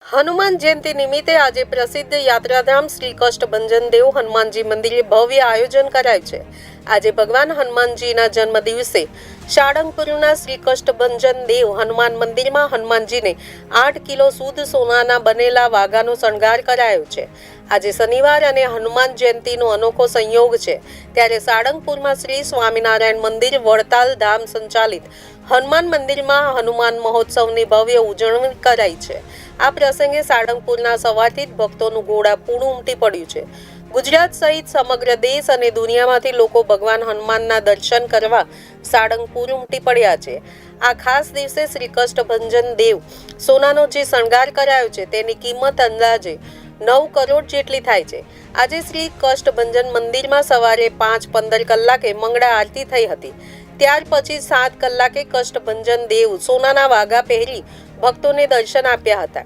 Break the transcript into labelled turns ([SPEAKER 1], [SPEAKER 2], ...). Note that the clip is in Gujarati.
[SPEAKER 1] હનુમાન જયંતિ નિમિત્તે આજે પ્રસિદ્ધ યાત્રાધામ શ્રી કષ્ટભંજન દેવ હનુમાનજી મંદિરે ભવ્ય આયોજન કરાયું છે। આજે ભગવાન હનુમાનજીના જન્મ દિવસે સાળંગપુરના શ્રી કષ્ટભંજન દેવ હનુમાન મંદિરમાં હનુમાનજીને 8 કિલો શુદ્ધ સોનાના બનેલા વાઘાનો શણગાર કરાયો છે। આજે શનિવાર અને હનુમાન જયંતિનો અનોખો સંયોગ છે, ત્યારે સાળંગપુરમાં શ્રી સ્વામિનારાયણ મંદિર વડતાલ ધામ સંચાલિત હનુમાન મંદિરમાં હનુમાન મહોત્સવની ભવ્ય ઉજવણી કરાઈ છે। આ પ્રસંગે સાળંગપુરના સવારથી જ ભક્તોનું ઘોડાપૂર ઉમટી પડ્યું છે। ગુજરાત સહિત સમગ્ર દેશ અને દુનિયામાંથી લોકો ભગવાન હનુમાનના દર્શન કરવા સાળંગપુર ઉમટી પડ્યા છે। આ ખાસ દિવસે શ્રી કષ્ટભંજન દેવ સોનાનો જે શણગાર કરાયો છે તેની કિંમત અંદાજે 9 કરોડ જેટલી થાય છે। આજે શ્રી કષ્ટભંજન મંદિરમાં સવારે 5:15 કલાકે મંગળા આરતી થઈ હતી। ત્યાર પછી 7 કલાકે કષ્ટભંજન દેવ સોનાના વાઘા પહેરી ભક્તોને દર્શન આપ્યા હતા।